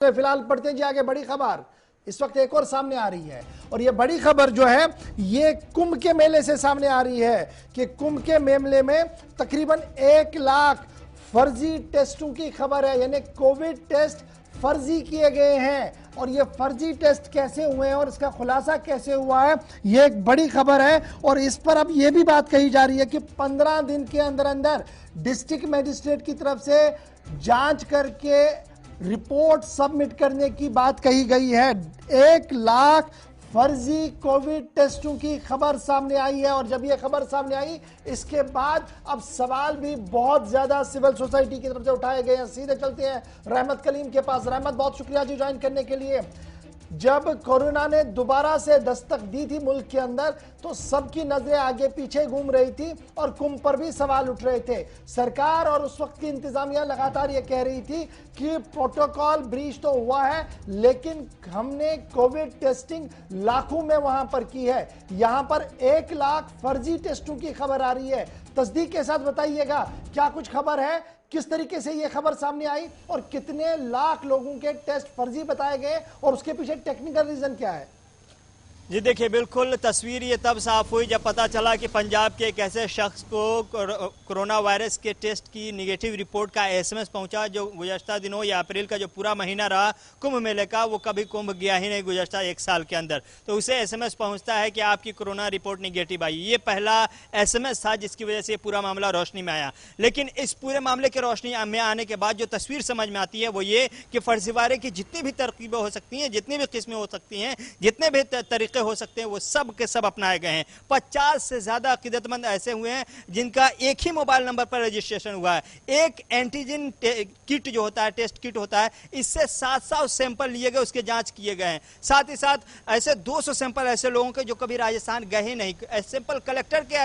तो फिलहाल पढ़ते हैं जी आगे बड़ी खबर। इस वक्त एक और सामने आ रही है और ये बड़ी खबर जो है ये कुंभ के मेले से सामने आ रही है कि कुंभ के मेले में तकरीबन 1 लाख फर्जी टेस्टों की खबर है, यानी कोविड टेस्ट फर्जी किए गए हैं। और ये फर्जी टेस्ट कैसे हुए हैं और इसका खुलासा कैसे हुआ है, ये एक बड़ी खबर है। और इस पर अब ये भी बात कही जा रही है कि 15 दिन के अंदर अंदर डिस्ट्रिक्ट मजिस्ट्रेट की तरफ से जांच करके रिपोर्ट सबमिट करने की बात कही गई है। 1 लाख फर्जी कोविड टेस्टों की खबर सामने आई है। और जब यह खबर सामने आई इसके बाद अब सवाल भी बहुत ज्यादा सिविल सोसाइटी की तरफ से उठाए गए हैं। सीधे चलते हैं रहमत कलीम के पास। रहमत, बहुत शुक्रिया जी ज्वाइन करने के लिए। जब कोरोना ने दोबारा से दस्तक दी थी मुल्क के अंदर तो सबकी नजरें आगे पीछे घूम रही थी और कुंभ पर भी सवाल उठ रहे थे। सरकार और उस वक्त की इंतजामिया लगातार ये कह रही थी कि प्रोटोकॉल ब्रीच तो हुआ है, लेकिन हमने कोविड टेस्टिंग लाखों में वहां पर की है। यहां पर 1 लाख फर्जी टेस्टों की खबर आ रही है। तस्दीक के साथ बताइएगा क्या कुछ खबर है, किस तरीके से यह खबर सामने आई और कितने लाख लोगों के टेस्ट फर्जी बताए गए और उसके पीछे टेक्निकल रीजन क्या है? जी देखिए, बिल्कुल तस्वीर ये तब साफ हुई जब पता चला कि पंजाब के एक ऐसे शख्स को कोरोना वायरस के टेस्ट की निगेटिव रिपोर्ट का एसएमएस पहुंचा जो गुज़श्ता दिनों या अप्रैल का जो पूरा महीना रहा कुंभ मेले का, वो कभी कुंभ गया ही नहीं गुज़श्ता 1 साल के अंदर। तो उसे एसएमएस पहुंचता है कि आपकी कोरोना रिपोर्ट निगेटिव आई। ये पहला एसएमएस था जिसकी वजह से पूरा मामला रोशनी में आया। लेकिन इस पूरे मामले के रोशनी में आने के बाद जो तस्वीर समझ में आती है वो ये कि फर्जीवाड़े की जितनी भी तरकीबें हो सकती हैं, जितनी भी किस्में हो सकती हैं, जितने भी तरीके हो सकते हैं, वो सब के सब अपनाए गए हैं। 50 से ज्यादा अकीदतमंद ऐसे हुए हैं जिनका एक ही मोबाइल नंबर पर रजिस्ट्रेशन हुआ है। एक एंटीजन किट जो होता है, टेस्ट किट होता है, इससे 700 सैंपल लिए गए, उसके जांच किए गए हैं। साथ ही साथ ऐसे 200 सैंपल ऐसे लोगों के जो कभी राजस्थान गए ही नहीं, सैंपल कलेक्टर के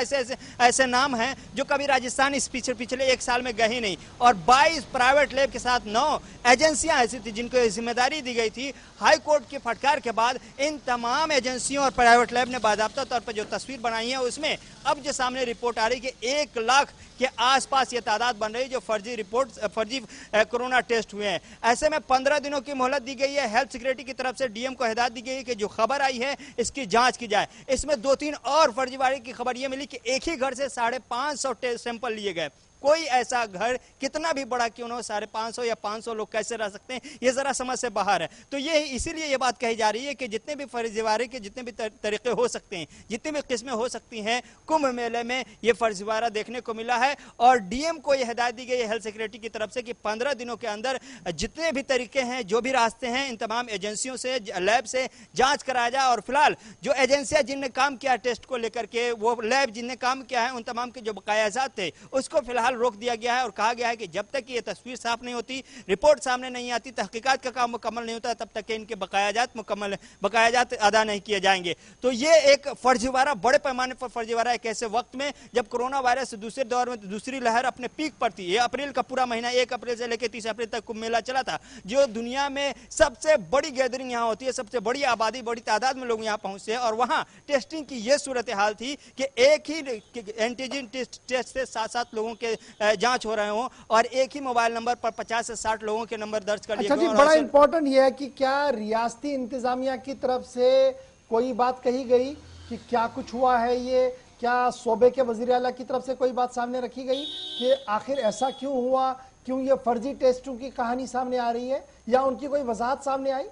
ऐसे नाम हैं जो कभी राजस्थान इस पिछले 1 साल में गए ही नहीं। और 22 प्राइवेट लैब के साथ 9 एजेंसियां ऐसी थी जिनको जिम्मेदारी दी गई थी। हाई कोर्ट की फटकार के बाद इन तमाम एजेंसियों और प्राइवेट लैब ने बाकायदा तौर पर जो तस्वीर बनाई है उसमें अब जो सामने रिपोर्ट आ रही है कि 1 लाख के आसपास ये तादाद बन रही है जो फर्जी कोरोना टेस्ट हुए हैं। ऐसे में 15 दिनों की मोहलत दी गई है। हेल्थ सिक्योरिटी की तरफ से डीएम को हिदायत दी गई है कि जो खबर आई है इसकी जांच की जाए। इसमें 2-3 और फर्जीवाड़े की खबर यह मिली कि एक ही घर से 550 सैंपल लिए गए। कोई ऐसा घर कितना भी बड़ा क्यों ना हो, 550 या 500 लोग कैसे रह सकते हैं, ये जरा समझ से बाहर है। तो ये इसीलिए ये बात कही जा रही है कि जितने भी फर्जीवाड़े के जितने भी तरीके हो सकते हैं, जितनी भी किस्में हो सकती हैं, कुंभ मेले में ये फर्जीवाड़ा देखने को मिला है। और डीएम को यह हिदायत दी गई है हेल्थ सिक्योरिटी की तरफ से कि 15 दिनों के अंदर जितने भी तरीके हैं, जो भी रास्ते हैं, इन तमाम एजेंसियों से, लैब से जांच कराया जाए। और फिलहाल जो एजेंसियां जिनने काम किया टेस्ट को लेकर के, वो लैब जिनने काम किया है, उन तमाम के जो बकायाजात थे उसको फिलहाल रोक दिया गया है। और कहा गया है कि जब तक ये तस्वीर साफ नहीं होती, रिपोर्ट सामने नहीं आती, तहकीकात का काम मुकम्मल नहीं होता, तब तक इनके बकायाजात अदा नहीं किए जाएंगे। तो ये एक फर्जीवाड़ा, बड़े पैमाने पर फर्जीवाड़ा, एक ऐसे वक्त में जब कोरोना वायरस दूसरे दौर में दूसरी लहर अपने पीक पर थी। ये अप्रैल का पूरा महीना 1 अप्रैल से लेकर 30 अप्रैल तक कुंभ मेला चला था, जो दुनिया में सबसे बड़ी गैदरिंग यहाँ होती है, सबसे बड़ी आबादी, बड़ी तादाद में लोग यहाँ पहुंचते हैं। और वहां टेस्टिंग की यह सूरत हाल थी कि एक ही एंटीजन टेस्ट से 7-7 लोगों के जांच हो रहे हो और एक ही मोबाइल नंबर पर 50 से 60 लोगों के नंबर दर्ज कर लिए गए। अच्छा जी, बड़ा इंपॉर्टेंट यह है कि क्या रियासती इंतजामिया की तरफ से कोई बात कही गई कि क्या कुछ हुआ है? ये क्या सूबे के वजीर आला की तरफ से कोई बात सामने रखी गई कि आखिर ऐसा क्यों हुआ, क्यों ये फर्जी टेस्टों की कहानी सामने आ रही है, या उनकी कोई वजाहत सामने आई?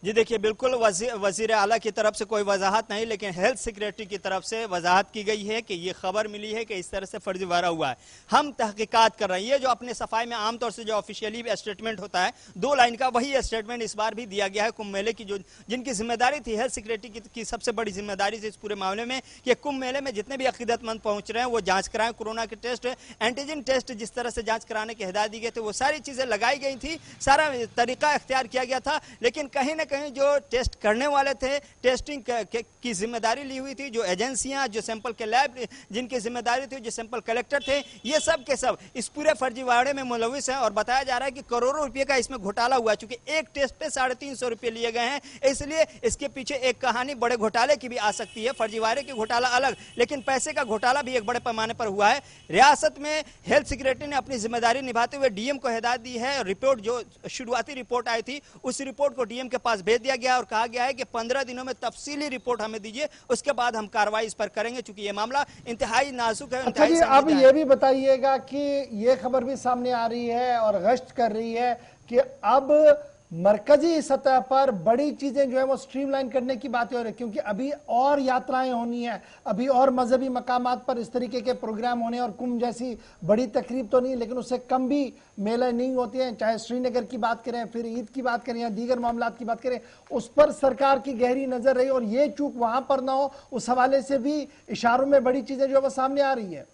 जी देखिए, बिल्कुल वजीर आला की तरफ से कोई वजाहत नहीं, लेकिन हेल्थ सिक्योरिटी की तरफ से वजाहत की गई है कि ये खबर मिली है कि इस तरह से फर्जीवाड़ा हुआ है, हम तहकीकात कर रहे हैं। ये जो अपने सफाई में आमतौर से जो ऑफिशियली स्टेटमेंट होता है 2 लाइन का, वही स्टेटमेंट इस बार भी दिया गया है। कुंभ मेले की जो जिनकी जिम्मेदारी थी, हेल्थ सिक्योरिटी की सबसे बड़ी जिम्मेदारी थी इस पूरे मामले में कि कुंभ मेले में जितने भी अकीदतमंद पहुंच रहे हैं वो जांच कराएं। कोरोना के टेस्ट, एंटीजन टेस्ट जिस तरह से जांच कराने की हिदायत दी गई थी, वो सारी चीजें लगाई गई थी, सारा तरीका इख्तियार किया गया था। लेकिन कहीं ना कहीं जो टेस्ट करने वाले थे, टेस्टिंग की जिम्मेदारी ली हुई थी, जो एजेंसियां, जो सैंपल के लैब जिनकी जिम्मेदारी थी, जो सैंपल कलेक्टर थे, ये सब के सब इस पूरे फर्जीवाड़े में मुलविस हैं। और बताया जा रहा है कि करोड़ों रुपए का इसमें घोटाला हुआ, चूंकि एक टेस्ट पे 350 रुपए लिए गए हैं, इसलिए इसके पीछे एक कहानी बड़े घोटाले की भी आ सकती है। फर्जीवाड़े की घोटाला अलग, लेकिन पैसे का घोटाला भी एक बड़े पैमाने पर हुआ है। रियासत में हेल्थ सेक्रेटरी ने अपनी जिम्मेदारी निभाते हुए डीएम को हिदायत दी है। रिपोर्ट जो शुरुआती रिपोर्ट आई थी, उस रिपोर्ट को डीएम के पास भेज दिया गया और कहा गया है कि 15 दिनों में तफसीली रिपोर्ट हमें दीजिए, उसके बाद हम कार्रवाई इस पर करेंगे, क्योंकि यह मामला इंतहाई नाजुक है। अच्छा जी, अब ये भी बताइएगा कि ये खबर भी सामने आ रही है और गश्त कर रही है कि अब मरकजी सतह पर बड़ी चीजें जो है वो स्ट्रीमलाइन करने की बातें हो रही है, क्योंकि अभी और यात्राएं होनी है, अभी और मजहबी मकामात पर इस तरीके के प्रोग्राम होने, और कुंभ जैसी बड़ी तकरीब तो नहीं, लेकिन उससे कम भी मेले नहीं होते हैं। चाहे श्रीनगर की बात करें, फिर ईद की बात करें या दीगर मामलात की बात करें, उस पर सरकार की गहरी नजर रही और ये चूक वहां पर ना हो, उस हवाले से भी इशारों में बड़ी चीजें जो है वो सामने आ रही है।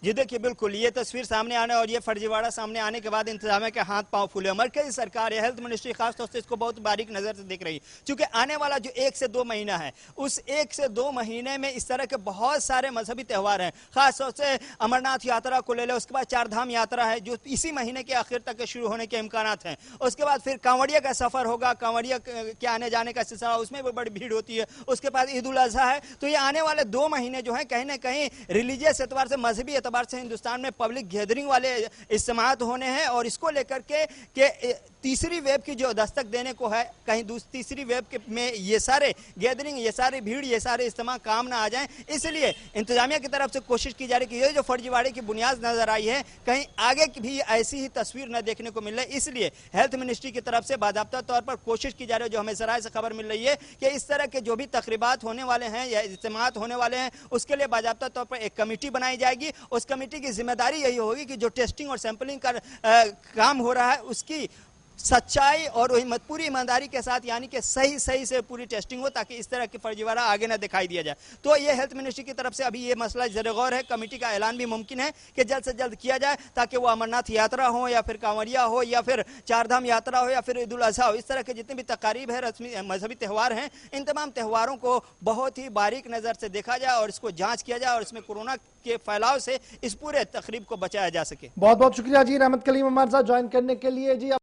जी देखिए, बिल्कुल ये तस्वीर सामने आने और ये फर्जीवाड़ा सामने आने के बाद इंतजामिया के हाथ पांव फूले। मरकजी सरकार या हेल्थ मिनिस्ट्री खासतौर से इसको बहुत बारीक नजर से देख रही है, क्योंकि आने वाला जो 1 से 2 महीना है, उस 1 से 2 महीने में इस तरह के बहुत सारे मजहबी त्यौहार हैं। खासतौर से अमरनाथ यात्रा को ले लो, उसके बाद 4 धाम यात्रा है जो इसी महीने के आखिर तक शुरू होने के इम्कान हैं। उसके बाद फिर कांवड़िया का सफर होगा, कांवड़िया के आने जाने का सिलसिला, उसमें भी बड़ी भीड़ होती है। उसके बाद ईद उल अजहा है। तो ये आने वाले 2 महीने जो है कहीं ना कहीं रिलीजियस एतबार से, मजहबी एतबार से हिंदुस्तान में पब्लिक गैदरिंग वाले इज्तिमात होने हैं। और इसको लेकर के तीसरी वेव की जो दस्तक देने को है, कहीं तीसरी वेव के में ये सारे गैदरिंग, ये सारी भीड़, ये सारे इज्तिमा काम ना आ जाएं, इसलिए इंतजामिया की तरफ से कोशिश की जा रही है कि ये जो फर्जीवाड़े की बुनियाद नजर आई है, कहीं आगे की भी ऐसी ही तस्वीर न देखने को मिल रही। इसलिए हेल्थ मिनिस्ट्री की तरफ से बाकायदा तौर पर कोशिश की जा रही है, जो हमें जराए से खबर मिल रही है, कि इस तरह के जो भी तकरीबात होने वाले हैं या इज्तिमात होने वाले हैं, उसके लिए बाकायदा तौर पर एक कमेटी बनाई जाएगी। उस कमेटी की जिम्मेदारी यही होगी कि जो टेस्टिंग और सैंपलिंग का काम हो रहा है, उसकी सच्चाई और वही पूरी ईमानदारी के साथ, यानी कि सही से पूरी टेस्टिंग हो, ताकि इस तरह की फर्जीवाड़ा आगे ना दिखाई दिया जाए। तो ये हेल्थ मिनिस्ट्री की तरफ से अभी ये मसला ज़र गौर है। कमेटी का ऐलान भी मुमकिन है कि जल्द से जल्द किया जाए, ताकि वो अमरनाथ यात्रा हो या फिर कांवड़िया हो या फिर 4 धाम यात्रा हो या फिर ईद उल अजहा हो, इस तरह के जितने भी तकारीब है, रस्मी मजहबी त्यौहार हैं, इन तमाम त्यौहारों को बहुत ही बारीक नज़र से देखा जाए और इसको जाँच किया जाए और इसमें कोरोना के फैलाव से इस पूरे तकरीब को बचाया जा सके। बहुत बहुत शुक्रिया जी रहमत कलीम हमारे साथ ज्वाइन करने के लिए जी।